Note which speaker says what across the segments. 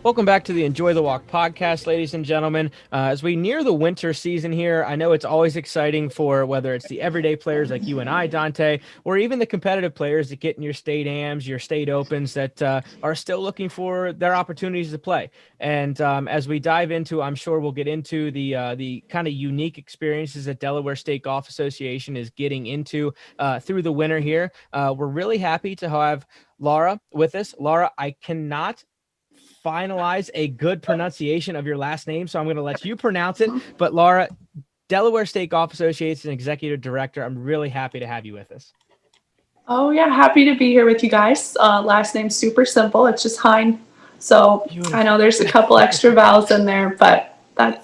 Speaker 1: Welcome back to the Enjoy the Walk podcast, ladies and gentlemen. As we near the winter season here, I know it's always exciting for whether it's the everyday players like you and I, Dante, or even the competitive players that get in your state AMs, your state opens that are still looking for their opportunities to play. And as we dive into, I'm sure we'll get into the kind of unique experiences that Delaware State Golf Association is getting into through the winter here. We're really happy to have Laura with us. Laura, I cannot finalize a good pronunciation of your last name, so I'm going to let you pronounce it. But Laura, Delaware State Golf Association Executive Director, I'm really happy to have you with us.
Speaker 2: Oh yeah, happy to be here with you guys. Last name's super simple. It's just Heien. So I know
Speaker 1: Beautiful.
Speaker 2: there's a couple extra vowels in there, but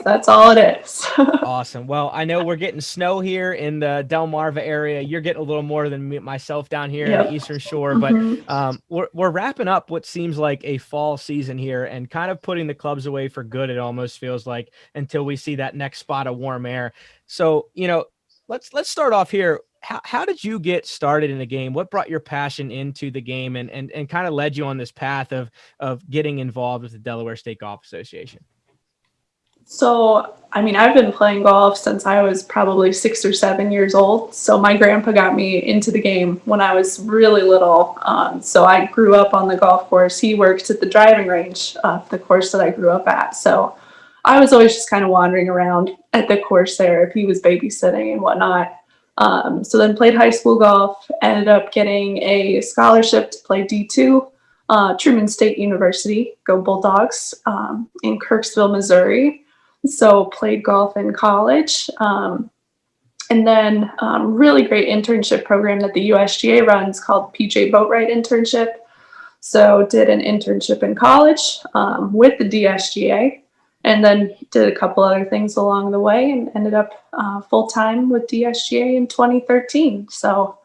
Speaker 2: that's all it is.
Speaker 1: Awesome. Well, I know we're getting snow here in the Delmarva area. You're getting a little more than myself down here in the
Speaker 2: Yep.
Speaker 1: Eastern Shore, but
Speaker 2: hmm
Speaker 1: we're wrapping up what seems like a fall season here and kind of putting the clubs away for good. It almost feels like until we see that next spot of warm air. So, let's start off here. How did you get started in the game? What brought your passion into the game and kind of led you on this path of getting involved with the Delaware State Golf Association?
Speaker 2: So I mean, I've been playing golf since I was probably 6 or 7 years old. So my grandpa got me into the game when I was really little. So I grew up on the golf course. He worked at the driving range, the course that I grew up at. So I was always just kind of wandering around at the course there if he was babysitting and whatnot. So then played high school golf, ended up getting a scholarship to play D2, Truman State University, go Bulldogs, in Kirksville, Missouri. So played golf in college. And then really great internship program that the USGA runs called PJ Boatwright Internship. So did an internship in college with the DSGA, and then did a couple other things along the way, and ended up full time with DSGA in 2013. So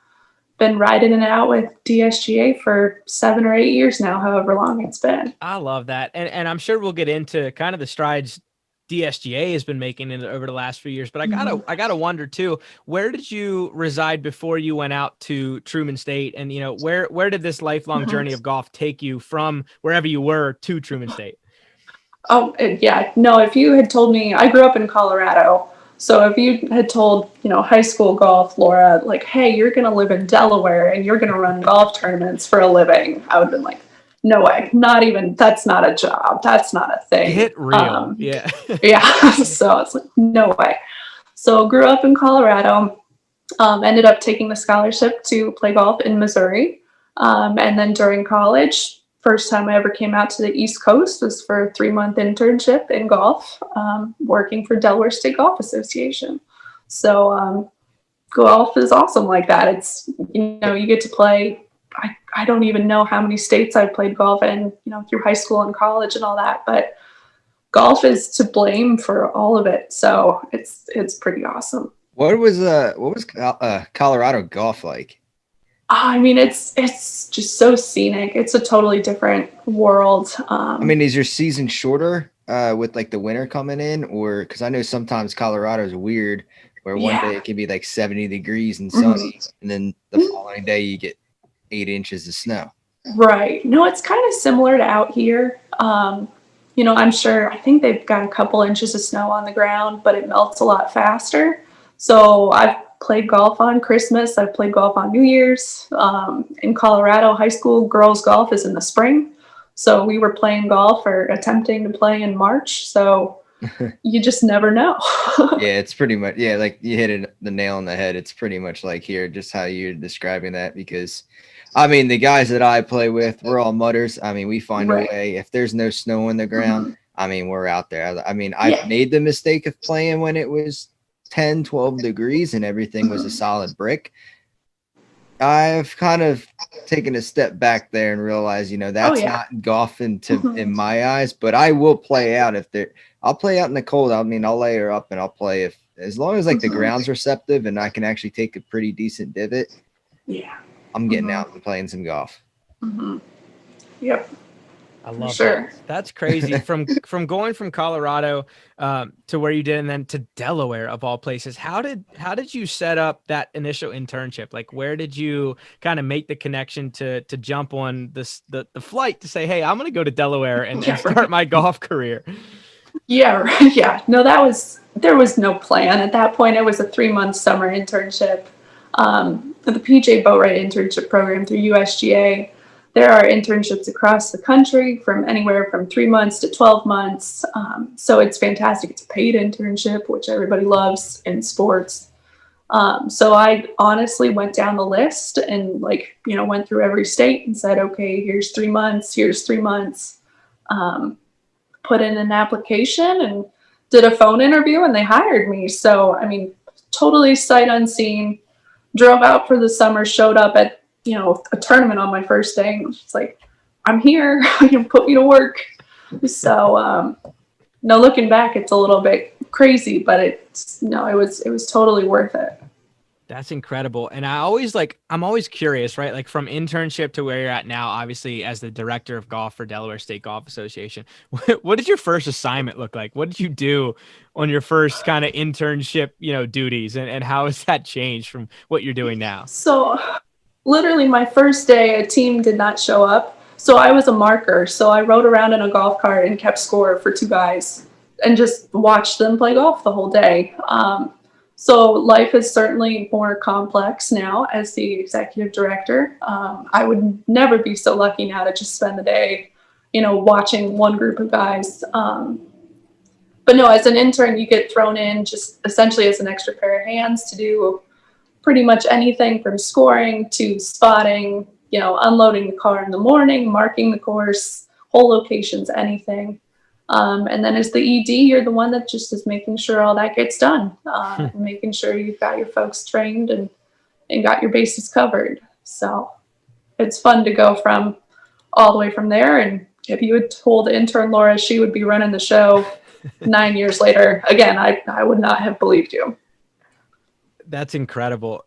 Speaker 2: been riding it out with DSGA for 7 or 8 years now, however long it's been.
Speaker 1: I love that. And I'm sure we'll get into kind of the strides DSGA has been making it over the last few years, but
Speaker 2: Mhm.
Speaker 1: I gotta wonder too, where did you reside before you went out to Truman State? And where did this lifelong
Speaker 2: Mhm.
Speaker 1: journey of golf take you from wherever you were to Truman State?
Speaker 2: Oh, yeah. No, if you had told me, I grew up in Colorado. So if you had told, high school golf, Laura, like, hey, you're going to live in Delaware and you're going to run golf tournaments for a living, I would have been like, no way. Not even, that's not a job. That's not a thing.
Speaker 1: Get real. Yeah.
Speaker 2: Yeah. So it's like, no way. So grew up in Colorado, ended up taking the scholarship to play golf in Missouri. And then during college, first time I ever came out to the East Coast was for a 3 month internship in golf, working for Delaware State Golf Association. So golf is awesome like that. It's, you get to play. I don't even know how many states I've played golf in, through high school and college and all that, but golf is to blame for all of it. So it's pretty awesome.
Speaker 3: What was Colorado golf like?
Speaker 2: I mean, it's just so scenic. It's a totally different world.
Speaker 3: I mean, is your season shorter with like the winter coming in, or because I know sometimes Colorado is weird, where one day
Speaker 2: Yeah.
Speaker 3: it can be like 70 degrees and
Speaker 2: Mhm.
Speaker 3: sunny, and then the following day you get 8 inches of snow.
Speaker 2: Right. No, it's kind of similar to out here. I'm sure, I think they've got a couple inches of snow on the ground, but it melts a lot faster. So I've played golf on Christmas. I've played golf on New Year's. In Colorado, high school girls golf is in the spring. So we were playing golf or attempting to play in March. So you just never know.
Speaker 3: Yeah, it's pretty much like you hit the nail on the head. It's pretty much like here, just how you're describing that. Because, I mean, the guys that I play with, we're all mutters. I mean, we find a
Speaker 2: Right.
Speaker 3: way. If there's no snow on the ground,
Speaker 2: Mhm.
Speaker 3: I mean, we're out there. I mean, I've
Speaker 2: Yeah.
Speaker 3: made the mistake of playing when it was 10, 12 degrees and everything was a
Speaker 2: Mhm.
Speaker 3: solid brick. I've kind of taken a step back there and realized,
Speaker 2: Oh,
Speaker 3: that's
Speaker 2: yeah.
Speaker 3: not golfing to
Speaker 2: Mhm.
Speaker 3: in my eyes, but I will play out if there. I'll play out in the cold. I mean, I'll layer up and I'll play if as long as like the
Speaker 2: Mhm.
Speaker 3: ground's receptive and I can actually take a pretty decent divot.
Speaker 2: Yeah.
Speaker 3: I'm getting
Speaker 2: Mhm.
Speaker 3: out and playing some golf.
Speaker 2: Mhm. Yep.
Speaker 1: I love
Speaker 2: sure.
Speaker 1: that. That's crazy. From going from Colorado to where you did, and then to Delaware of all places. How did you set up that initial internship? Like, where did you kind of make the connection to jump on the flight to say, hey, I'm going to go to Delaware and start my golf career?
Speaker 2: Yeah, right. Yeah. No, there was no plan at that point. It was a 3-month summer internship. The PJ Boatwright internship program through USGA. There are internships across the country from anywhere from 3 months to 12 months. So it's fantastic. It's a paid internship, which everybody loves in sports. So I honestly went down the list and went through every state and said, okay, here's 3 months, here's 3 months. Put in an application and did a phone interview, and they hired me. So, I mean, totally sight unseen, drove out for the summer, showed up at, a tournament on my first day. And it's like, I'm here, put me to work. So, no, looking back, it's a little bit crazy, but it was totally worth it.
Speaker 1: That's incredible. And I'm always curious, right? Like from internship to where you're at now, obviously as the director of golf for Delaware State Golf Association, what did your first assignment look like? What did you do on your first kind of internship, duties, and how has that changed from what you're doing now?
Speaker 2: So literally my first day, a team did not show up. So I was a marker. So I rode around in a golf cart and kept score for 2 guys and just watched them play golf the whole day. So life is certainly more complex now as the executive director. I would never be so lucky now to just spend the day, watching one group of guys. But no, as an intern, you get thrown in just essentially as an extra pair of hands to do pretty much anything from scoring to spotting, unloading the car in the morning, marking the course, hole locations, anything. And then as the ED, you're the one that just is making sure all that gets done, making sure you've got your folks trained and got your bases covered. So it's fun to go from all the way from there. And if you had told intern Laura she would be running the show 9 years later, again, I would not have believed you.
Speaker 1: That's incredible.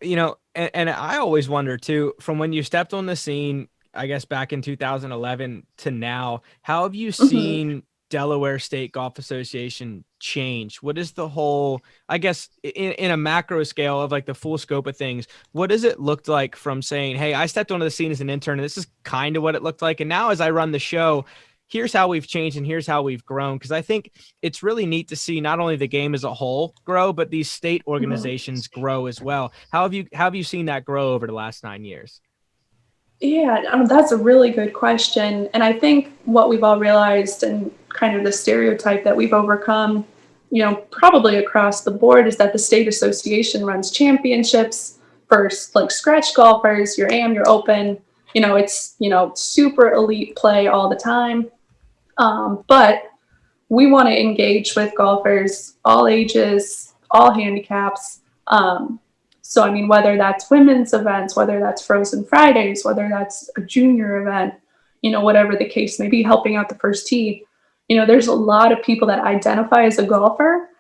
Speaker 1: And I always wonder too, from when you stepped on the scene, I guess back in 2011 to now, how have you seen Delaware State Golf Association change? What is the whole, I guess, in a macro scale of like the full scope of things, what does it look like from saying, hey, I stepped onto the scene as an intern and this is kind of what it looked like, and now as I run the show, here's how we've changed and here's how we've grown? Because I think it's really neat to see not only the game as a whole grow, but these state organizations grow as well. How have you seen that grow over the last 9 years?
Speaker 2: Yeah, that's a really good question. And I think what we've all realized and kind of the stereotype that we've overcome, probably across the board, is that the state association runs championships for like scratch golfers, your AM, your open. It's, super elite play all the time. But we want to engage with golfers, all ages, all handicaps. So, I mean, whether that's women's events, whether that's Frozen Fridays, whether that's a junior event, whatever the case may be, helping out the first tee, there's a lot of people that identify as a golfer.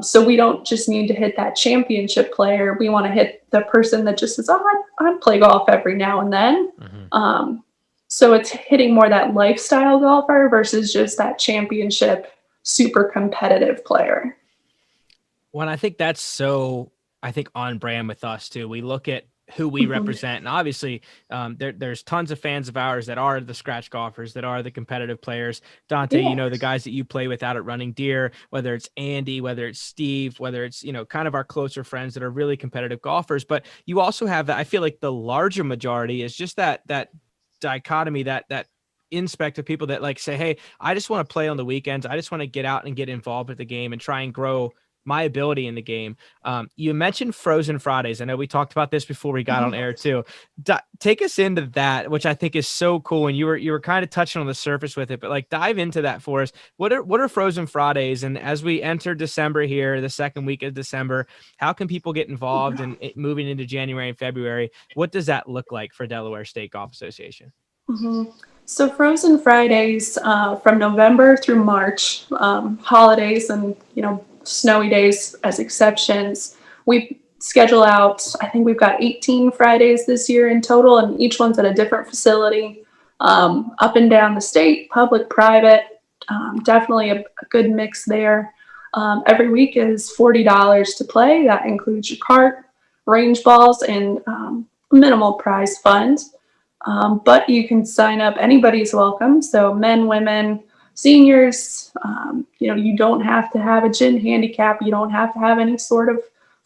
Speaker 2: So we don't just need to hit that championship player. We want to hit the person that just says, oh, I play golf every now and then. Mm-hmm. So it's hitting more that lifestyle golfer versus just that championship, super competitive player.
Speaker 1: Well, I think that's on brand with us too. We look at who we represent, and obviously there's tons of fans of ours that are the scratch golfers, that are the competitive players. Dante, the guys that you play with out at Running Deer, whether it's Andy, whether it's Steve, whether it's, kind of our closer friends that are really competitive golfers. But you also have that, I feel like the larger majority is just that dichotomy, that inspect of people that like say, hey, I just want to play on the weekends. I just want to get out and get involved with the game and try and grow my ability in the game. You mentioned Frozen Fridays. I know we talked about this before we got on air too. Take us into that, which I think is so cool. And you were kind of touching on the surface with it, but like dive into that for us. What are Frozen Fridays? And as we enter December here, the second week of December, how can people get involved in moving into January and February? What does that look like for Delaware State Golf Association?
Speaker 2: Mm-hmm. So Frozen Fridays from November through March, holidays and, snowy days as exceptions. We schedule out, I think we've got 18 Fridays this year in total, and each one's at a different facility. up and down the state, public, private, definitely a good mix there. Every week is $40 to play. That includes your cart, range balls, and minimal prize fund. But you can sign up. Anybody's welcome. So men, women, seniors, you don't have to have a gin handicap. You don't have to have any sort of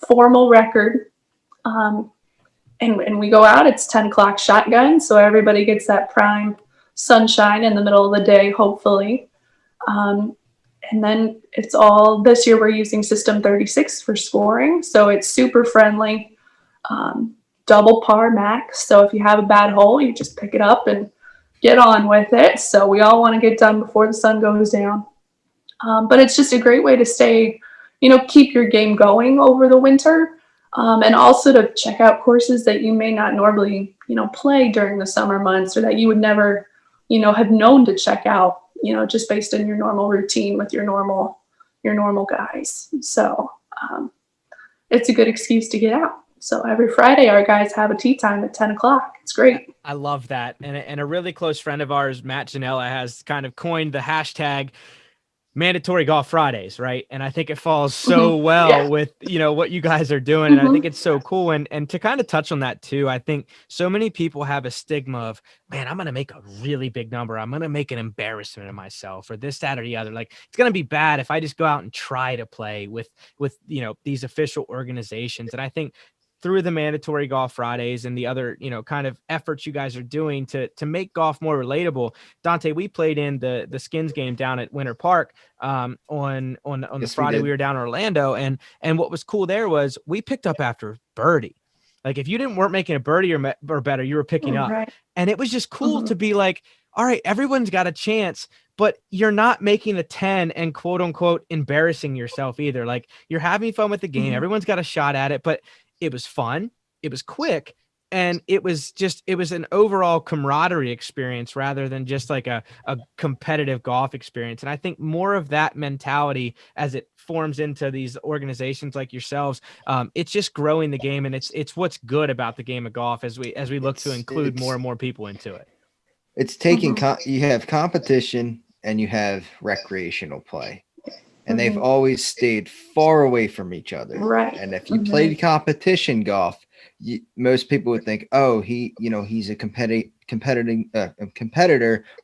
Speaker 2: formal record. And we go out, it's 10 o'clock shotgun. So everybody gets that prime sunshine in the middle of the day, hopefully. And then it's all, this year we're using System 36 for scoring. So it's super friendly, double par max. So if you have a bad hole, you just pick it up and get on with it. So we all want to get done before the sun goes down. But it's just a great way to stay, keep your game going over the winter. And also to check out courses that you may not normally, play during the summer months, or that you would never, have known to check out, just based on your normal routine with your normal guys. So it's a good excuse to get out. So every Friday, our guys have a tee time at 10 o'clock. It's great.
Speaker 1: I love that. And a really close friend of ours, Matt Janella, has kind of coined the hashtag mandatory golf Fridays, right? And I think it falls so well with, what you guys are doing. And I think it's so cool. And to kind of touch on that too, I think so many people have a stigma of, man, I'm going to make a really big number. I'm going to make an embarrassment of myself, or this, that, or the other. Like, it's going to be bad if I just go out and try to play with, these official organizations. And I think through the mandatory golf Fridays and the other, kind of efforts you guys are doing to make golf more relatable. Dante, we played in the Skins game down at Winter Park on the Friday we were down in Orlando. And what was cool there was we picked up after birdie. Like, if you weren't making a birdie or better, you were picking up. Right. And it was just cool to be like, all right, everyone's got a chance, but you're not making a 10 and quote unquote embarrassing yourself either. Like, you're having fun with the game. Everyone's got a shot at it, but it was fun. It was quick. And it was an overall camaraderie experience rather than just like a competitive golf experience. And I think more of that mentality as it forms into these organizations like yourselves, it's just growing the game. And it's what's good about the game of golf as we look to include more and more people into it.
Speaker 3: It's taking, you have competition and you have recreational play. And they've always stayed far away from each other.
Speaker 2: Right.
Speaker 3: And if you played competition golf, most people would think, oh, he's a competitor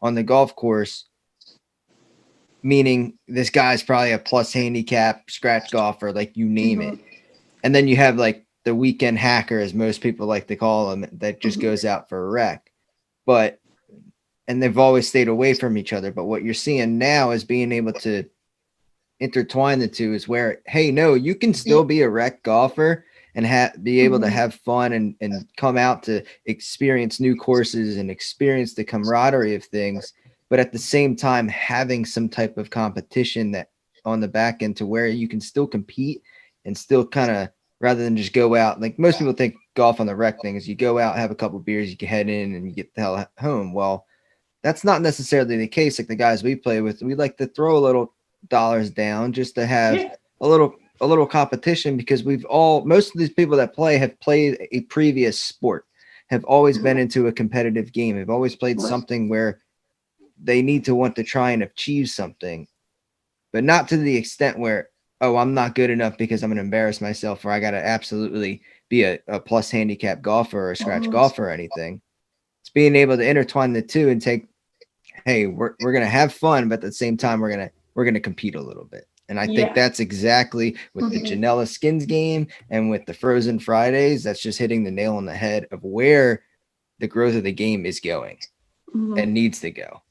Speaker 3: on the golf course, meaning this guy's probably a plus handicap, scratch golfer, like you name it. And then you have like the weekend hacker, as most people like to call him, that just goes out for a wreck. And they've always stayed away from each other. But what you're seeing now is being able to intertwine the two, is where, hey, no, you can still be a rec golfer and be able to have fun and come out to experience new courses and experience the camaraderie of things, but at the same time having some type of competition that on the back end, to where you can still compete and still kind of, rather than just go out. Like, most people think golf on the rec thing is you go out, have a couple of beers, you can head in and you get the hell home. Well, that's not necessarily the case. Like the guys we play with, we like to throw a little dollars down just to have a little competition, because most of these people that play have played a previous sport, have always been into a competitive game, have always played something where they need to want to try and achieve something, but not to the extent where, oh, I'm not good enough because I'm going to embarrass myself, or I got to absolutely be a plus handicap golfer or a scratch golfer or anything. It's being able to intertwine the two and take, hey, we're going to have fun, but at the same time, we're going to compete a little bit. And I think that's exactly with the Janella Skins game and with the Frozen Fridays, that's just hitting the nail on the head of where the growth of the game is going and needs to go.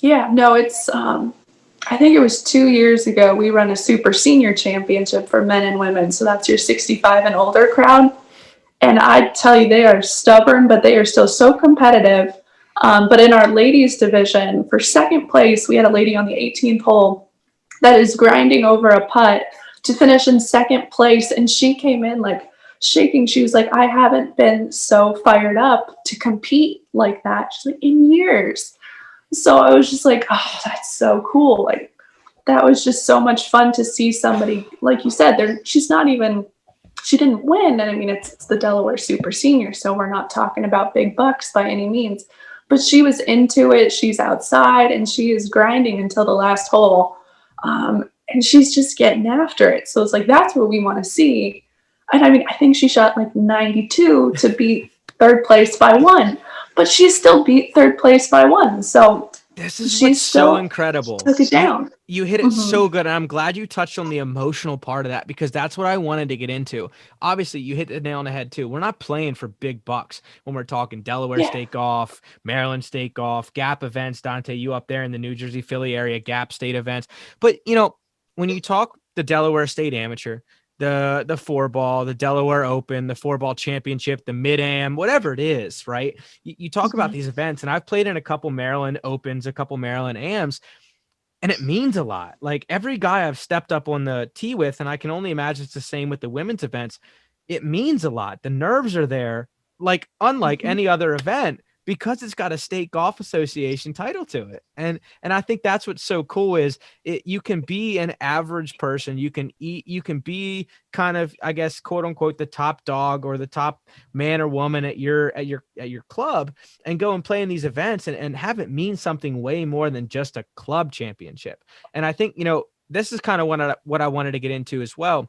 Speaker 3: Yeah, no,
Speaker 2: it's, I think it was 2 years ago, we run a super senior championship for men and women. So that's your 65 and older crowd. And I tell you, they are stubborn, but they are still so competitive. But in our ladies division, for second place, we had a lady on the 18th hole that is grinding over a putt to finish in second place. And she came in like shaking. She was like, I haven't been so fired up to compete like that. She's like, in years. So I was just like, oh, that's so cool. Like, that was just so much fun to see somebody, like you said, she didn't win. And I mean, it's the Delaware Super Senior, so we're not talking about big bucks by any means. but she was into it. She's outside and she is grinding until the last hole. And she's just getting after it. So it's like, that's what we want to see. And I mean, I think she shot like 92 to beat third place by 1, but she still beat third place by 1. So
Speaker 1: this is
Speaker 2: she
Speaker 1: what's
Speaker 2: still
Speaker 1: so incredible.
Speaker 2: took it down.
Speaker 1: You hit it so good. And I'm glad you touched on the emotional part of that, because that's what I wanted to get into. Obviously, you hit the nail on the head too. We're not playing for big bucks when we're talking Delaware State Golf, Maryland State Golf, Gap events. Dante, you up there in the New Jersey, Philly area, Gap State events. But, you know, when you talk the Delaware State Amateur, the 4-ball, the Delaware Open, the 4-ball championship, the Mid-Am, whatever it is, right? You talk about these events, and I've played in a couple Maryland Opens, a couple Maryland Ams, and it means a lot. Like every guy I've stepped up on the tee with, and I can only imagine it's the same with the women's events, it means a lot. The nerves are there, like unlike any other event, because it's got a state golf association title to it. And I think that's what's so cool is you can be an average person. You can be kind of, I guess, quote unquote, the top dog or the top man or woman at your club, and go and play in these events and have it mean something way more than just a club championship. And I think, you know, this is kind of what I wanted to get into as well.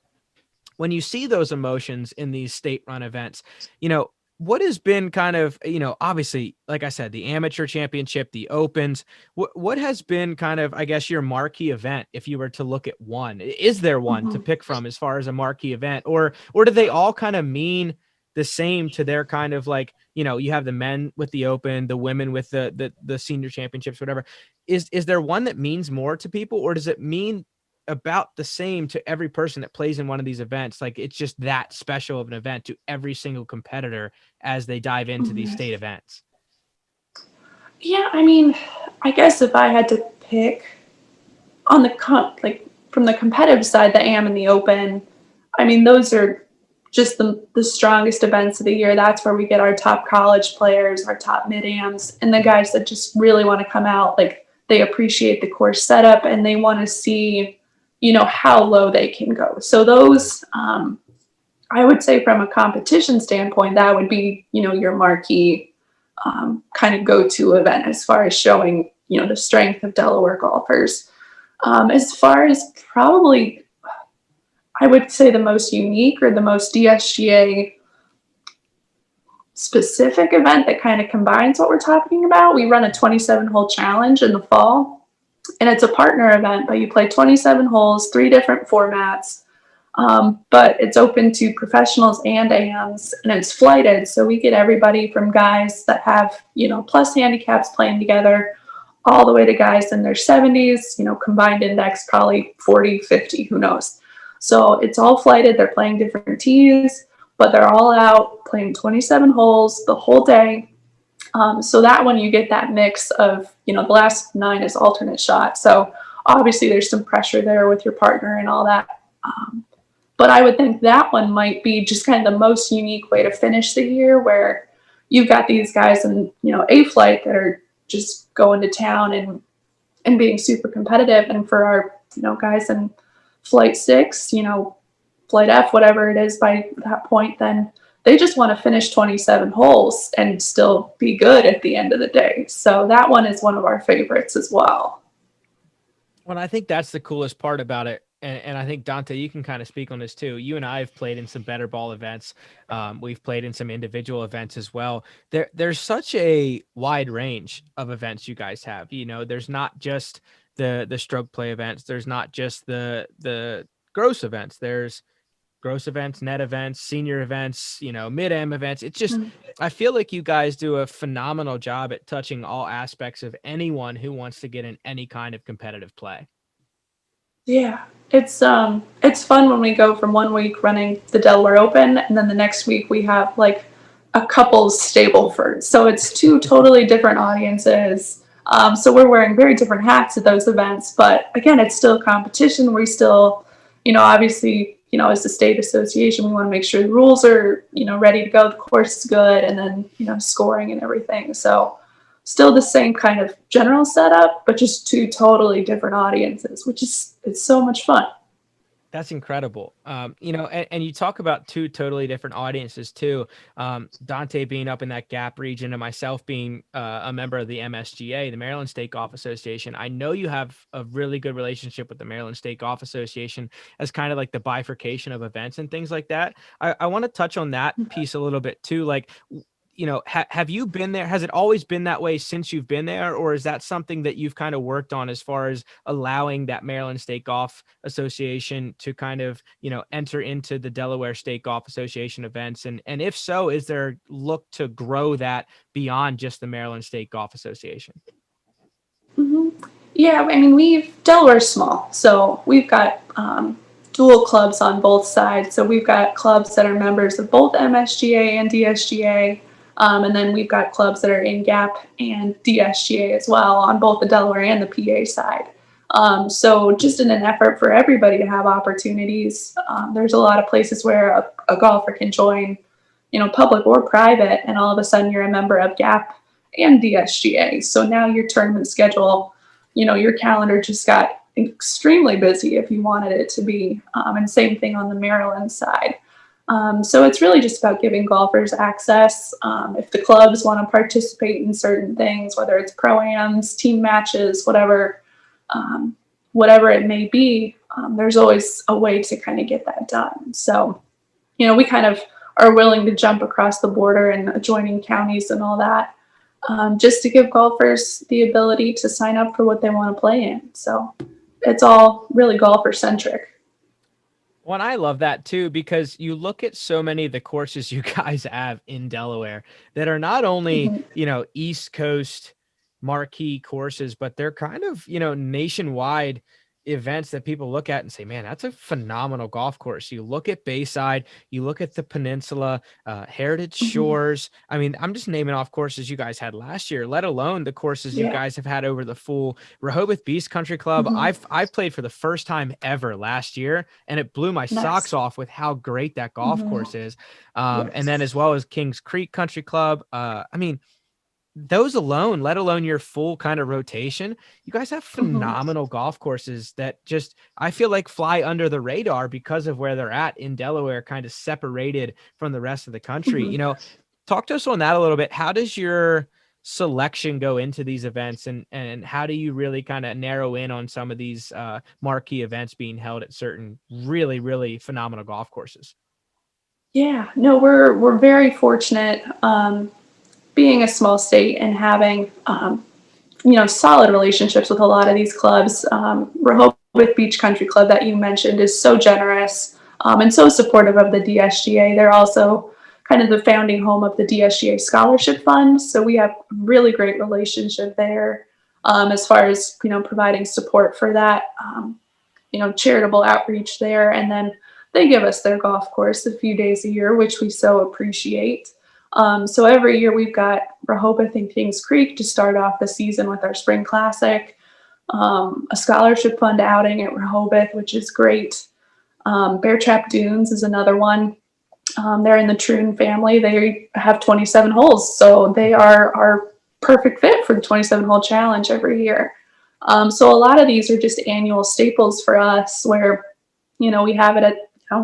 Speaker 1: When you see those emotions in these state run events, you know, what has been kind of, you know, obviously, like I said, the amateur championship, the opens, what has been kind of, I guess, your marquee event? If you were to look at one, is there one to pick from as far as a marquee event, or do they all kind of mean the same to their kind of like, you know, you have the men with the open, the women with the senior championships, whatever. Is there one that means more to people, or does it mean about the same to every person that plays in one of these events? Like it's just that special of an event to every single competitor as they dive into these state events.
Speaker 2: Yeah, I mean, I guess if I had to pick on the like from the competitive side, the AM and the Open, I mean, those are just the strongest events of the year. That's where we get our top college players, our top mid-ams, and the guys that just really want to come out. Like they appreciate the course setup and they want to see, you know, how low they can go. So those, I would say from a competition standpoint, that would be, you know, your marquee kind of go-to event as far as showing, you know, the strength of Delaware golfers. As far as probably, I would say the most unique or the most DSGA specific event that kind of combines what we're talking about, we run a 27-hole challenge in the fall, and it's a partner event, but you play 27 holes, 3 different formats, but it's open to professionals and AMs, and it's flighted, so we get everybody from guys that have, you know, plus handicaps playing together, all the way to guys in their 70s, you know, combined index probably 40, 50, who knows. So it's all flighted. They're playing different tees, but they're all out playing 27 holes the whole day. So that one you get that mix of, you know, the last 9 is alternate shot. So obviously there's some pressure there with your partner and all that. But I would think that one might be just kind of the most unique way to finish the year, where you've got these guys in, you know, A flight that are just going to town and being super competitive. And for our, you know, guys in flight 6, you know, flight F, whatever it is by that point, then they just want to finish 27 holes and still be good at the end of the day. So that one is one of our favorites as well.
Speaker 1: Well, I think that's the coolest part about it. And I think, Dante, you can kind of speak on this too. You and I have played in some better ball events. We've played in some individual events as well. There's such a wide range of events you guys have. You know, there's not just the stroke play events. There's not just the gross events. There's gross events, net events, senior events, you know, mid-am events. It's just, I feel like you guys do a phenomenal job at touching all aspects of anyone who wants to get in any kind of competitive play.
Speaker 2: Yeah, it's fun when we go from one week running the Delaware Open, and then the next week we have like a couples Stableford. So it's 2 totally different audiences. So we're wearing very different hats at those events, but again, it's still competition. We still, you know, obviously, you know, as a state association, we want to make sure the rules are, you know, ready to go, the course is good, and then, you know, scoring and everything. So still the same kind of general setup, but just 2 totally different audiences, which is, it's so much fun.
Speaker 1: That's incredible. And you talk about two totally different audiences too. Dante being up in that Gap region and myself being a member of the MSGA, the Maryland State Golf Association. I know you have a really good relationship with the Maryland State Golf Association as kind of like the bifurcation of events and things like that. I want to touch on that piece a little bit too. Like, have you been there? Has it always been that way since you've been there? Or is that something that you've kind of worked on as far as allowing that Maryland State Golf Association to kind of, enter into the Delaware State Golf Association events? And if so, is there look to grow that beyond just the Maryland State Golf Association?
Speaker 2: Hmm. Yeah, I mean, Delaware's small, so we've got dual clubs on both sides. So we've got clubs that are members of both MSGA and DSGA, and then we've got clubs that are in GAP and DSGA as well on both the Delaware and the PA side. So just in an effort for everybody to have opportunities, there's a lot of places where a golfer can join, public or private, and all of a sudden you're a member of GAP and DSGA. So now your tournament schedule, your calendar just got extremely busy if you wanted it to be. And same thing on the Maryland side. So it's really just about giving golfers access. If the clubs want to participate in certain things, whether it's pro-ams, team matches, whatever it may be, there's always a way to kind of get that done. So, we kind of are willing to jump across the border and adjoining counties and all that, just to give golfers the ability to sign up for what they want to play in. So it's all really golfer centric.
Speaker 1: Well, and I love that too, because you look at so many of the courses you guys have in Delaware that are not only, East Coast marquee courses, but they're kind of, nationwide events that people look at and say, man, that's a phenomenal golf course. You look at Bayside, you look at the Peninsula, Heritage Shores. I mean, I'm just naming off courses you guys had last year, let alone the courses you guys have had over the full Rehoboth Beast Country Club. I've played for the first time ever last year, and it blew my socks off with how great that golf course is. And then as well as Kings Creek Country Club. I mean, those alone, let alone your full kind of rotation, you guys have phenomenal golf courses that just, I feel like, fly under the radar because of where they're at in Delaware, kind of separated from the rest of the country. Talk to us on that a little bit. How does your selection go into these events, and how do you really kind of narrow in on some of these marquee events being held at certain really, really phenomenal golf courses?
Speaker 2: Yeah, no, we're very fortunate. Being a small state and having, solid relationships with a lot of these clubs. Rehoboth Beach Country Club that you mentioned is so generous, and so supportive of the DSGA. They're also kind of the founding home of the DSGA Scholarship Fund. So we have really great relationship there, as far as, providing support for that, charitable outreach there. And then they give us their golf course a few days a year, which we so appreciate. So every year we've got Rehoboth and Kings Creek to start off the season with our spring classic, a scholarship fund outing at Rehoboth, which is great. Bear Trap Dunes is another one. They're in the Troon family. They have 27 holes, so they are our perfect fit for the 27-hole challenge every year. So a lot of these are just annual staples for us where, we have it at,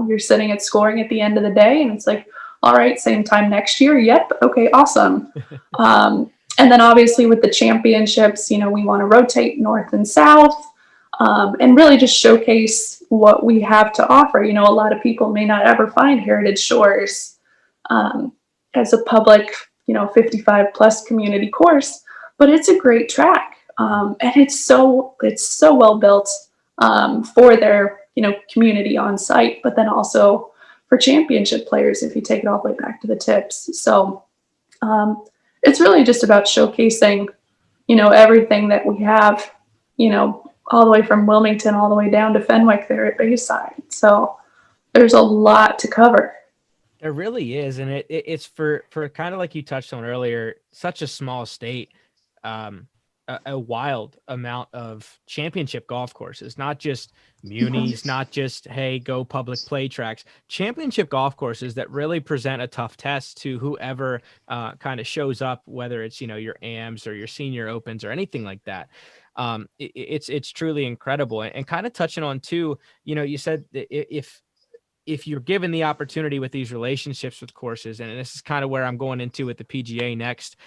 Speaker 2: you're sitting at scoring at the end of the day, and it's like, all right, same time next year. Yep. Okay, awesome. And then obviously with the championships, we want to rotate north and south, and really just showcase what we have to offer. A lot of people may not ever find Heritage Shores as a public, 55 plus community course, but it's a great track. And it's so well built for their, community on site, but then also for championship players if you take it all the way back to the tips. So it's really just about showcasing, everything that we have, all the way from Wilmington all the way down to Fenwick there at Bayside. So there's a lot to cover.
Speaker 1: There really is. And it's for kind of like you touched on earlier, such a small state, a wild amount of championship golf courses, not just munis, not just, hey, go public play tracks, championship golf courses that really present a tough test to whoever kind of shows up, whether it's, your AMs or your senior opens or anything like that. It's truly incredible. And kind of touching on too, you said that if you're given the opportunity with these relationships with courses, and this is kind of where I'm going into with the PGA next,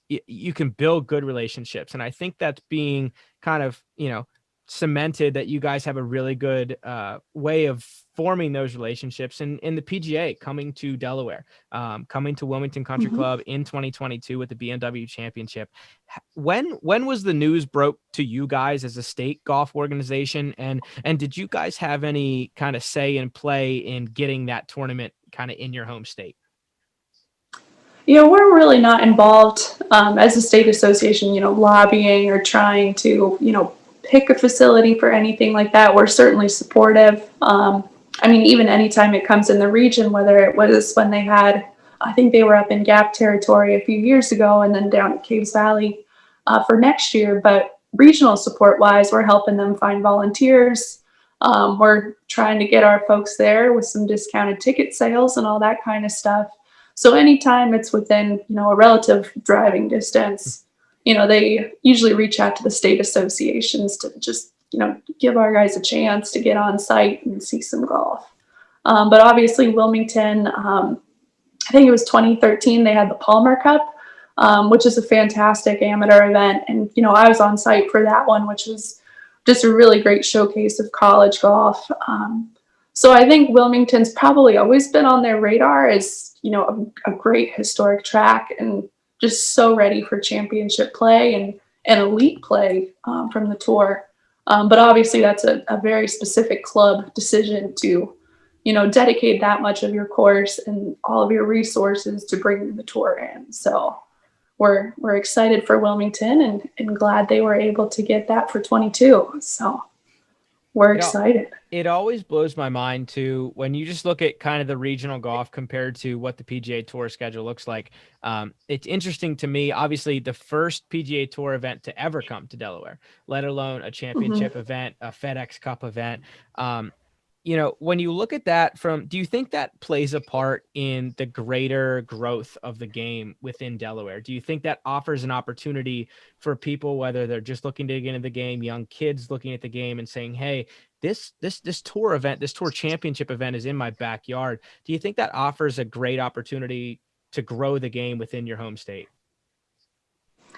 Speaker 1: you can build good relationships. And I think that's being kind of, cemented, that you guys have a really good way of forming those relationships. And in the PGA, coming to Delaware, coming to Wilmington Country Club in 2022 with the BMW Championship. When was the news broke to you guys as a state golf organization, and did you guys have any kind of say and play in getting that tournament kind of in your home state?
Speaker 2: We're really not involved as a state association, lobbying or trying to, pick a facility for anything like that. We're certainly supportive. Even anytime it comes in the region, whether it was when they had, I think they were up in Gap territory a few years ago, and then down at Caves Valley for next year. But regional support wise, we're helping them find volunteers. We're trying to get our folks there with some discounted ticket sales and all that kind of stuff. So anytime it's within, a relative driving distance, they usually reach out to the state associations to just, give our guys a chance to get on site and see some golf. But obviously Wilmington, I think it was 2013, they had the Palmer Cup, which is a fantastic amateur event. And, I was on site for that one, which was just a really great showcase of college golf. So I think Wilmington's probably always been on their radar as, a great historic track, and just so ready for championship play and elite play from the tour. But obviously that's a very specific club decision to, dedicate that much of your course and all of your resources to bring the tour in. So we're excited for Wilmington and glad they were able to get that for 22. So we're excited.
Speaker 1: It always blows my mind too, when you just look at kind of the regional golf compared to what the PGA Tour schedule looks like. It's interesting to me, obviously the first PGA Tour event to ever come to Delaware, let alone a championship event, a FedEx Cup event. When you look at that do you think that plays a part in the greater growth of the game within Delaware? Do you think that offers an opportunity for people, whether they're just looking to get into the game, young kids looking at the game and saying, hey, this tour event, this tour championship event is in my backyard? Do you think that offers a great opportunity to grow the game within your home state?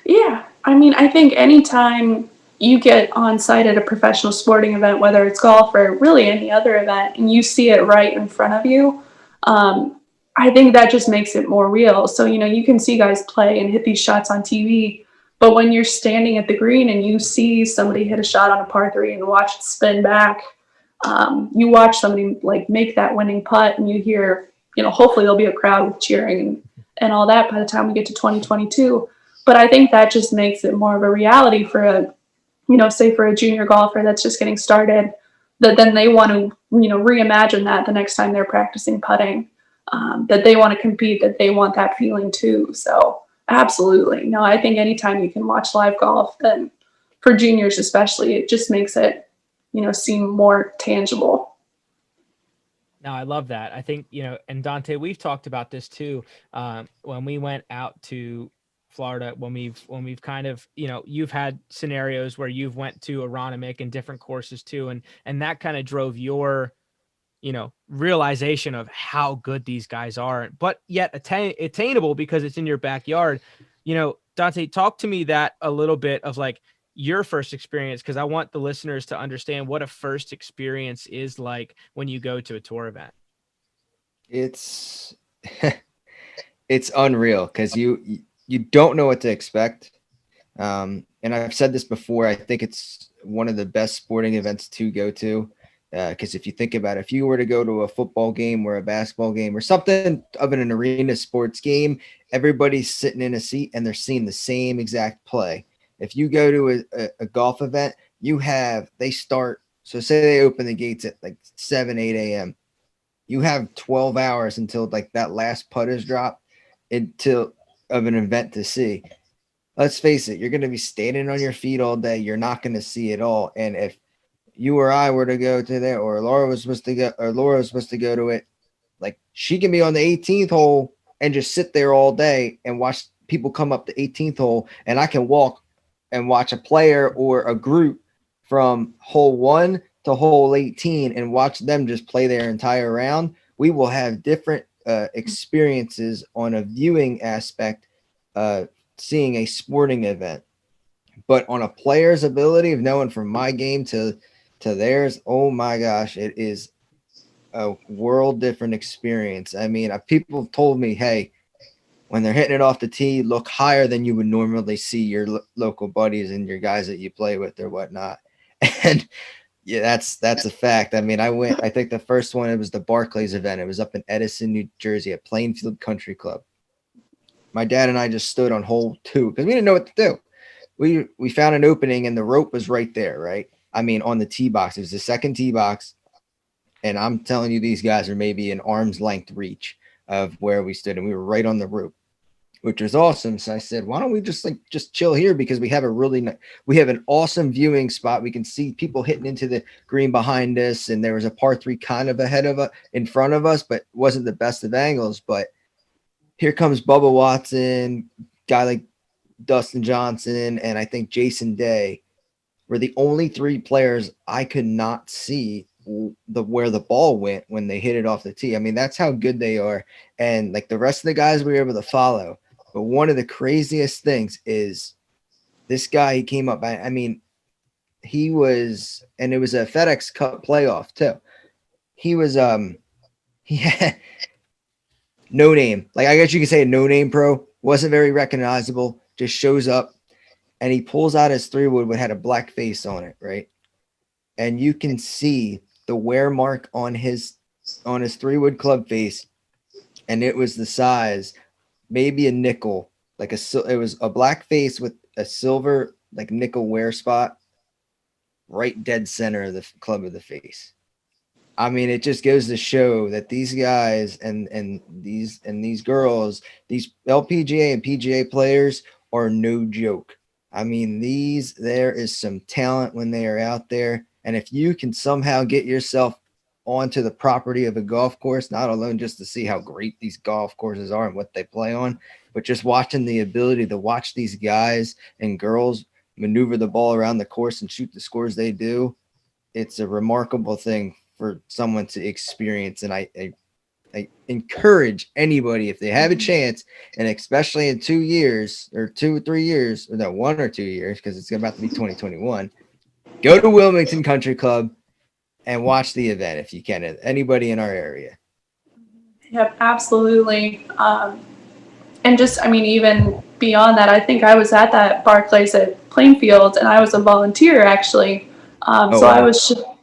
Speaker 2: Yeah. I think anytime you get on site at a professional sporting event, whether it's golf or really any other event, and you see it right in front of you, I think that just makes it more real. So, you can see guys play and hit these shots on TV, but when you're standing at the green and you see somebody hit a shot on a par 3 and watch it spin back, you watch somebody like make that winning putt, and you hear, hopefully there'll be a crowd cheering and all that by the time we get to 2022. But I think that just makes it more of a reality for say for a junior golfer that's just getting started, that then they want to, reimagine that the next time they're practicing putting, that they want to compete, that they want that feeling too. So absolutely. No, I think anytime you can watch live golf, then for juniors especially, it just makes it, seem more tangible.
Speaker 1: No, I love that. I think, and Dante, we've talked about this too. When we went out to Florida, when we've kind of, you've had scenarios where you've went to Aronimink and different courses too. And that kind of drove your, realization of how good these guys are, but yet attainable because it's in your backyard. Dante, talk to me that a little bit of like your first experience, because I want the listeners to understand what a first experience is like when you go to a tour event.
Speaker 3: It's it's unreal because you don't know what to expect. And I've said this before, I think it's one of the best sporting events to go to. Because if you think about it, if you were to go to a football game or a basketball game or something of an arena sports game, everybody's sitting in a seat and they're seeing the same exact play. If you go to a golf event, they start, so say they open the gates at like 7, 8 a.m. You have 12 hours until like that last putt is dropped of an event to see. Let's face it, you're going to be standing on your feet all day. You're not going to see it all. And if you or I were to go to there, or Laura was supposed to go to it, like she can be on the 18th hole and just sit there all day and watch people come up the 18th hole, and I can walk and watch a player or a group from hole 1 to hole 18 and watch them just play their entire round, we will have different experiences on a viewing aspect, seeing a sporting event. But on a player's ability of knowing from my game to theirs, oh my gosh, it is a world different experience. I mean, people told me, hey, when they're hitting it off the tee, look higher than you would normally see your local buddies and your guys that you play with or whatnot. And yeah, that's a fact. I mean, I think the first one, it was the Barclays event. It was up in Edison, New Jersey at Plainfield Country Club. My dad and I just stood on hole 2 because we didn't know what to do. We found an opening and the rope was right there, right? I mean, on the tee box. It was the second tee box. And I'm telling you, these guys are maybe an arm's length reach of where we stood. And we were right on the rope, which was awesome. So I said, why don't we just chill here, because we have we have an awesome viewing spot. We can see people hitting into the green behind us. And there was a par 3 kind of ahead of us, in front of us, but wasn't the best of angles. But here comes Bubba Watson, guy like Dustin Johnson, and I think Jason Day were the only 3 players I could not see where the ball went when they hit it off the tee. I mean, that's how good they are. And like the rest of the guys we were able to follow. But one of the craziest things is this guy, he came up. I mean, he was, and it was a FedEx Cup playoff too. He was, he had no name. Like, I guess you could say a no name pro. Wasn't very recognizable. Just shows up and he pulls out his 3-wood, had a black face on it, right? And you can see the wear mark on his 3-wood club face, and it was the size, maybe a nickel, it was a black face with a silver like nickel wear spot, right dead center of the club of the face. I mean, it just goes to show that these guys and these girls, these LPGA and PGA players are no joke. I mean, there is some talent when they are out there. And if you can somehow get yourself onto the property of a golf course, not alone just to see how great these golf courses are and what they play on, but just watching the ability to watch these guys and girls maneuver the ball around the course and shoot the scores they do, it's a remarkable thing for someone to experience. And I encourage anybody, if they have a chance, and especially in 2 years or 2 or 3 years, or no, 1 or 2 years, because it's about to be 2021, go to Wilmington Country Club and watch the event if you can. Anybody in our area.
Speaker 2: Yep, absolutely. And just, I mean, even beyond that, I think I was at that Barclays at Plainfield, and I was a volunteer actually. So
Speaker 3: wow.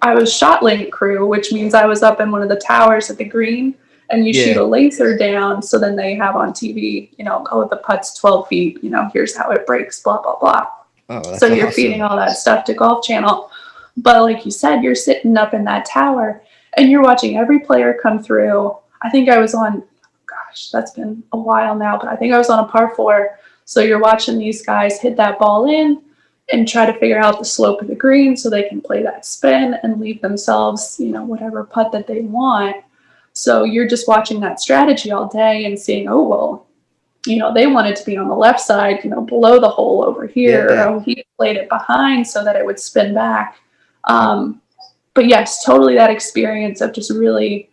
Speaker 2: I was shot link crew, which means I was up in one of the towers at the green, and you shoot a laser down. So then they have on TV, oh, the putt's 12 feet, here's how it breaks, blah, blah, blah.
Speaker 3: Oh,
Speaker 2: so you're
Speaker 3: awesome.
Speaker 2: Feeding all that stuff to Golf Channel. But like you said, you're sitting up in that tower and you're watching every player come through. I think I was on, gosh, that's been a while now, but I think I was on a par 4. So you're watching these guys hit that ball in and try to figure out the slope of the green so they can play that spin and leave themselves, whatever putt that they want. So you're just watching that strategy all day and seeing, oh, well, they wanted to be on the left side, below the hole over here.
Speaker 3: Yeah.
Speaker 2: Oh, he played it behind so that it would spin back. But yes, totally that experience of just really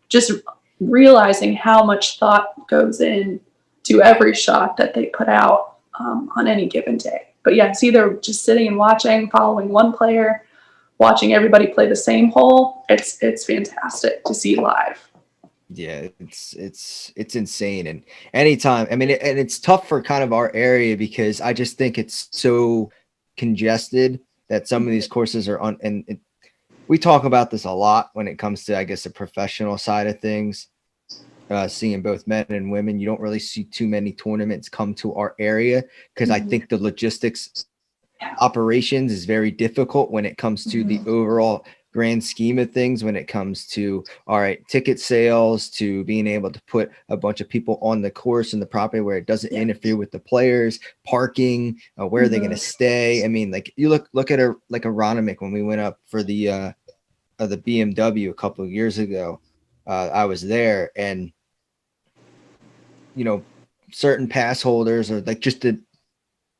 Speaker 2: just realizing how much thought goes in to every shot that they put out on any given day. But yeah, it's either just sitting and watching, following one player, watching everybody play the same hole. It's fantastic to see live.
Speaker 3: Yeah, it's insane. And anytime, I mean, and it's tough for kind of our area because I just think it's so congested that some of these courses are on. And we talk about this a lot when it comes to, I guess, the professional side of things. Seeing both men and women, you don't really see too many tournaments come to our area because I think the logistics operations is very difficult when it comes to the overall grand scheme of things, when it comes to, all right, ticket sales, to being able to put a bunch of people on the course and the property where it doesn't interfere with the players, parking, where are they going to stay? I mean, like you look at a Ronimick when we went up for the BMW a couple of years ago. I was there, and certain pass holders or like just the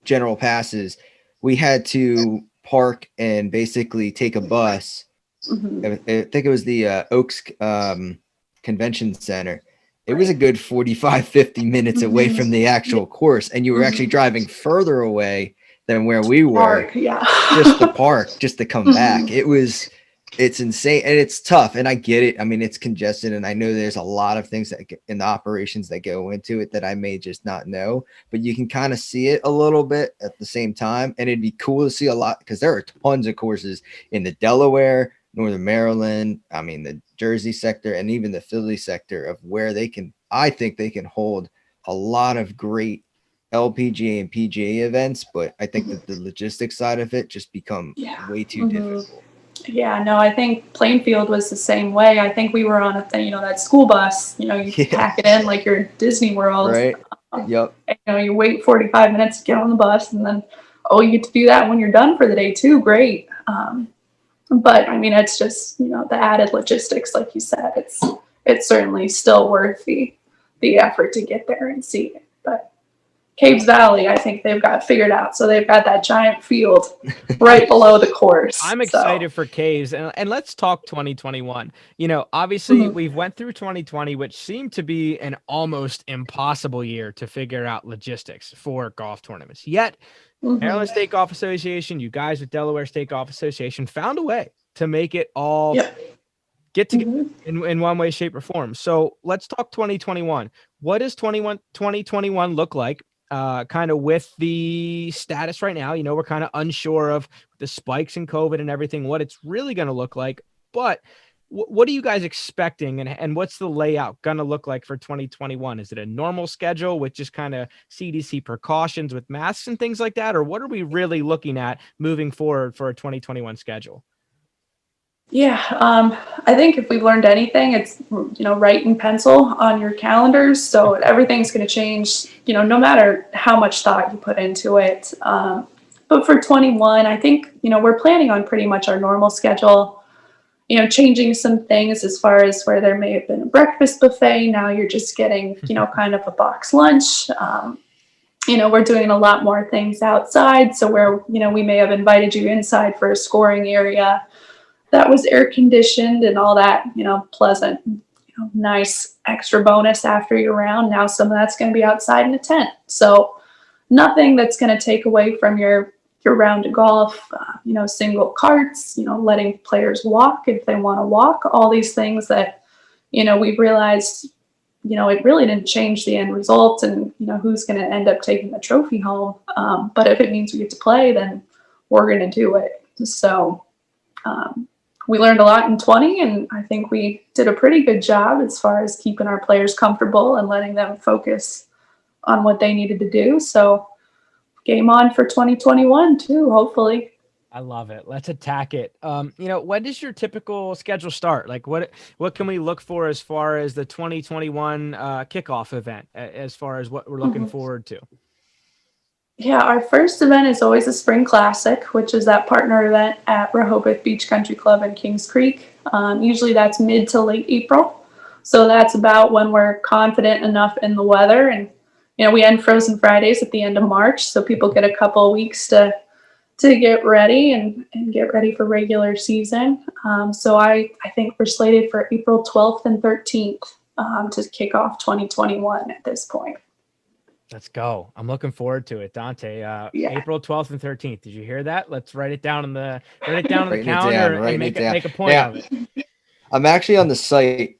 Speaker 3: general passes, we had to park and basically take a bus. I think it was the Oaks Convention Center. It was a good 45, 50 minutes away from the actual course, and you were actually driving further away than where we were.
Speaker 2: Park, yeah.
Speaker 3: Just the park, just to come back. It's insane, and it's tough, and I get it. I mean, it's congested, and I know there's a lot of things that in the operations that go into it that I may just not know, but you can kind of see it a little bit at the same time, and it'd be cool to see a lot because there are tons of courses in the Delaware, Northern Maryland, I mean, the Jersey sector, and even the Philly sector of where I think they can hold a lot of great LPGA and PGA events, but I think that the logistics side of it just become way too difficult.
Speaker 2: Yeah, no, I think Plainfield was the same way. I think we were on that school bus, you pack it in like you're at Disney World.
Speaker 3: Right. Yep.
Speaker 2: And, you wait 45 minutes to get on the bus, and then, you get to do that when you're done for the day too. Great. But I mean, it's just, the added logistics, like you said, it's certainly still worth the effort to get there and see it. But Caves Valley, I think they've got figured out. So they've got that giant field right below the course.
Speaker 1: I'm excited for Caves, and let's talk 2021. Obviously we've went through 2020, which seemed to be an almost impossible year to figure out logistics for golf tournaments. Yet Maryland State Golf Association, you guys with Delaware State Golf Association found a way to make it all get together in one way, shape, or form. So let's talk 2021. What does 2021 look like? Kind of with the status right now, we're kind of unsure of the spikes in COVID and everything, what it's really going to look like. But what are you guys expecting, and what's the layout going to look like for 2021? Is it a normal schedule with just kind of CDC precautions with masks and things like that? Or what are we really looking at moving forward for a 2021 schedule?
Speaker 2: Yeah, I think if we've learned anything, it's, write in pencil on your calendars. So everything's going to change, no matter how much thought you put into it. But for 21, I think, we're planning on pretty much our normal schedule, changing some things as far as where there may have been a breakfast buffet. Now you're just getting, kind of a box lunch. We're doing a lot more things outside. So where, we may have invited you inside for a scoring area that was air conditioned and all that, pleasant, nice extra bonus after your round. Now some of that's going to be outside in a tent. So nothing that's going to take away from your round of golf, single carts, letting players walk if they want to walk, all these things that, we've realized, it really didn't change the end result and, who's going to end up taking the trophy home. But if it means we get to play, then we're going to do it. So, we learned a lot in 20, and I think we did a pretty good job as far as keeping our players comfortable and letting them focus on what they needed to do. So game on for 2021 too, hopefully.
Speaker 1: I love it. Let's attack it. When does your typical schedule start? Like what can we look for as far as the 2021 kickoff event, as far as what we're looking forward to?
Speaker 2: Yeah, our first event is always a spring classic, which is that partner event at Rehoboth Beach Country Club in Kings Creek. Usually that's mid to late April. So that's about when we're confident enough in the weather. And, we end Frozen Fridays at the end of March. So people get a couple of weeks to get ready and get ready for regular season. So I think we're slated for April 12th and 13th to kick off 2021 at this point.
Speaker 1: Let's go. I'm looking forward to it, Dante. April 12th and 13th. Did you hear that? Let's write it down on the calendar and make a point of it.
Speaker 3: I'm actually on the site.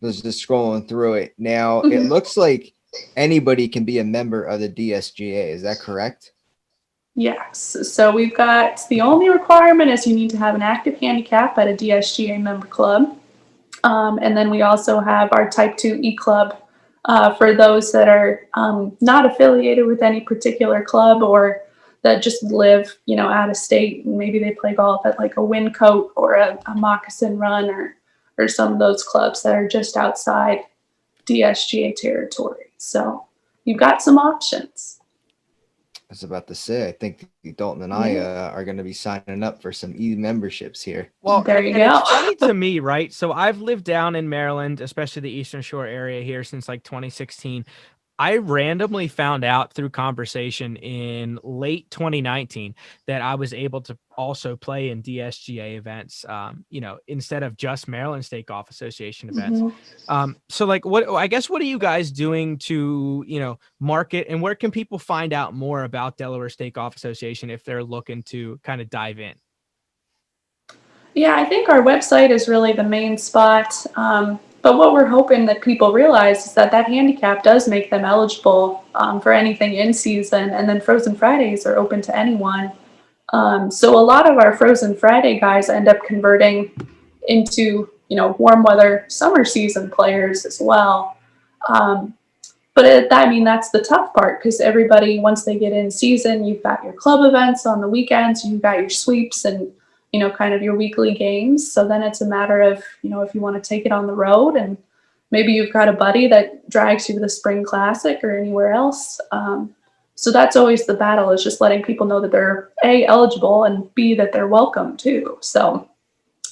Speaker 3: Was just scrolling through it. Now it looks like anybody can be a member of the DSGA. Is that correct?
Speaker 2: Yes. So we've got, the only requirement is you need to have an active handicap at a DSGA member club. And then we also have our Type 2 E-Club for those that are not affiliated with any particular club or that just live, out of state. And maybe they play golf at like a Wyncote or a Moccasin Run or some of those clubs that are just outside DSGA territory. So you've got some options.
Speaker 3: I was about to say, I think Dalton and I are going to be signing up for some memberships here.
Speaker 2: Well, there you go.
Speaker 1: It's funny to me, right? So I've lived down in Maryland, especially the Eastern Shore area here since like 2016. I randomly found out through conversation in late 2019 that I was able to also play in DSGA events, instead of just Maryland State Golf Association events. So like, what are you guys doing to, market, and where can people find out more about Delaware State Golf Association if they're looking to kind of dive in?
Speaker 2: Yeah, I think our website is really the main spot. But what we're hoping that people realize is that handicap does make them eligible for anything in season, and then Frozen Fridays are open to anyone. So a lot of our Frozen Friday guys end up converting into, warm weather summer season players as well. But that's the tough part, because everybody, once they get in season, you've got your club events on the weekends, you've got your sweeps and, kind of your weekly games. So then it's a matter of, if you want to take it on the road, and maybe you've got a buddy that drags you to the Spring Classic or anywhere else. So that's always the battle, is just letting people know that they're A, eligible, and B, that they're welcome too. So,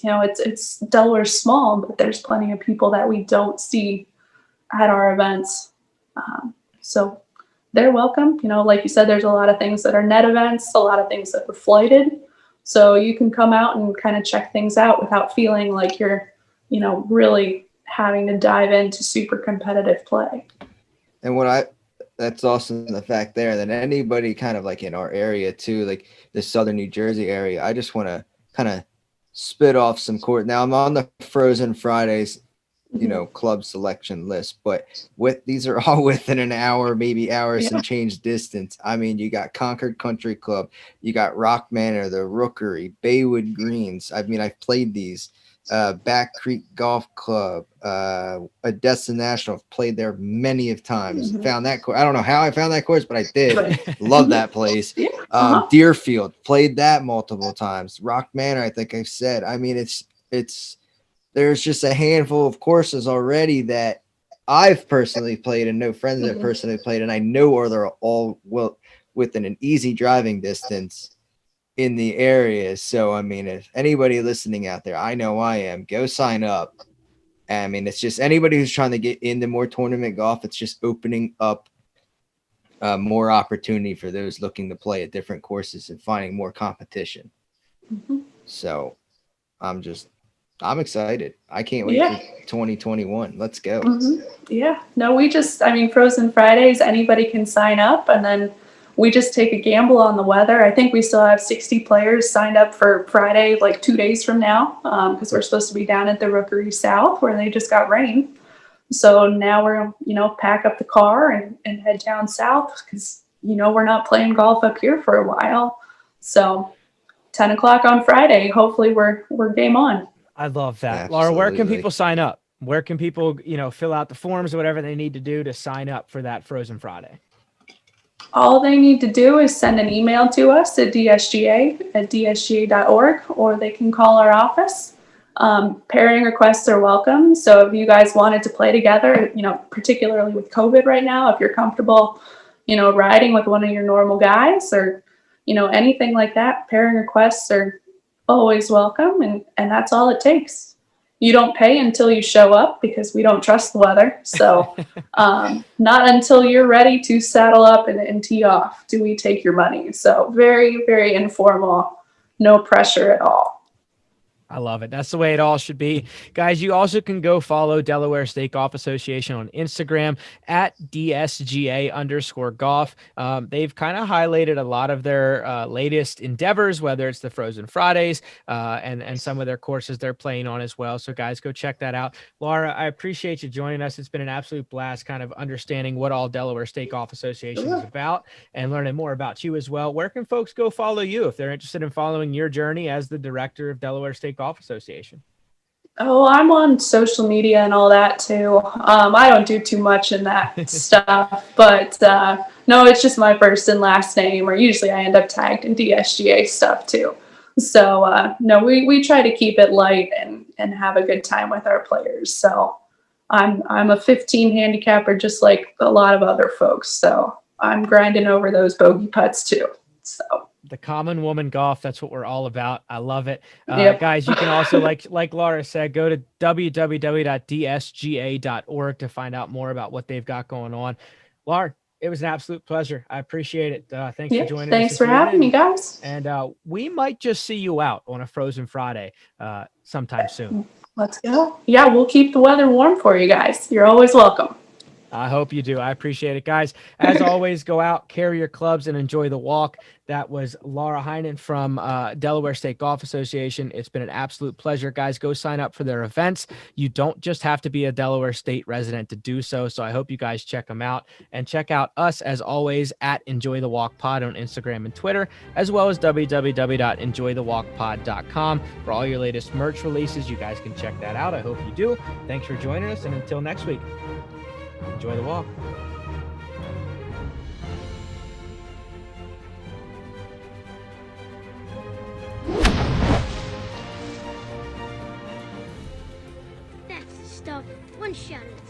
Speaker 2: it's Delaware's small, but there's plenty of people that we don't see at our events. So they're welcome. Like you said, there's a lot of things that are net events, a lot of things that were floated. So you can come out and kind of check things out without feeling like you're, really having to dive into super competitive play.
Speaker 3: And that's also the fact there that anybody kind of like in our area too, like the Southern New Jersey area, I just want to kind of spit off some court. Now I'm on the Frozen Fridays, club selection list, but these are all within an hour, maybe hours and change distance. I mean, you got Concord Country Club, you got Rock Manor, the Rookery, Baywood Greens. I mean, I've played these. Back Creek Golf Club, Odessa National, played there many of times. Found that course. I don't know how I found that course, but I did. Love that place. Deerfield, played that multiple times. Rock Manor, I think I've said. I mean, it's there's just a handful of courses already that I've personally played and know friends that personally played, and I know they're all within an easy driving distance in the area. So I mean, if anybody listening out there, I know I am, go sign up. I mean, it's just anybody who's trying to get into more tournament golf, it's just opening up more opportunity for those looking to play at different courses and finding more competition. So I'm excited. I can't wait for 2021. Let's go.
Speaker 2: Yeah, no, Frozen Fridays, anybody can sign up, and then we just take a gamble on the weather. I think we still have 60 players signed up for Friday, like 2 days from now, because we're supposed to be down at the Rookery South where they just got rain. So now we're, pack up the car and head down south, because, we're not playing golf up here for a while. So 10 o'clock on Friday, hopefully we're game on.
Speaker 1: I love that.
Speaker 3: Absolutely.
Speaker 1: Laura, where can people sign up? Where can people, fill out the forms or whatever they need to do to sign up for that Frozen Friday?
Speaker 2: All they need to do is send an email to us at dsga@dsga.org, or they can call our office. Pairing requests are welcome. So if you guys wanted to play together, particularly with COVID right now, if you're comfortable, riding with one of your normal guys, or, anything like that, pairing requests are always welcome. And that's all it takes. You don't pay until you show up, because we don't trust the weather. So not until you're ready to saddle up and tee off do we take your money. So very, very informal, no pressure at all.
Speaker 1: I love it. That's the way it all should be. Guys, you also can go follow Delaware State Golf Association on Instagram at DSGA_golf. They've kind of highlighted a lot of their latest endeavors, whether it's the Frozen Fridays and some of their courses they're playing on as well. So guys, go check that out. Laura, I appreciate you joining us. It's been an absolute blast kind of understanding what all Delaware State Golf Association is about and learning more about you as well. Where can folks go follow you if they're interested in following your journey as the director of Delaware State Golf Association?
Speaker 2: Oh, I'm on social media and all that too. I don't do too much in that stuff, but no, it's just my first and last name, or usually I end up tagged in DSGA stuff too. So no, we try to keep it light and have a good time with our players. So I'm a 15 handicapper, just like a lot of other folks. So I'm grinding over those bogey putts too. So.
Speaker 1: The common woman golf. That's what we're all about. I love it. Guys, you can also, like Laura said, go to www.dsga.org to find out more about what they've got going on. Lauren, it was an absolute pleasure. I appreciate it. Thanks for
Speaker 2: Yeah,
Speaker 1: joining us.
Speaker 2: thanks
Speaker 1: this
Speaker 2: for having
Speaker 1: evening.
Speaker 2: me, guys.
Speaker 1: And we might just see you out on a Frozen Friday sometime soon.
Speaker 2: Let's go. Yeah, we'll keep the weather warm for you guys. You're always welcome.
Speaker 1: I hope you do. I appreciate it, guys. As always, go out, carry your clubs, and enjoy the walk. That was Laura Heinen from Delaware State Golf Association. It's been an absolute pleasure, guys. Go sign up for their events. You don't just have to be a Delaware State resident to do so. So I hope you guys check them out, and check out us, as always, at Enjoy the Walk Pod on Instagram and Twitter, as well as www.enjoythewalkpod.com for all your latest merch releases. You guys can check that out. I hope you do. Thanks for joining us, and until next week, enjoy the walk.
Speaker 4: That's the stuff. One shot at a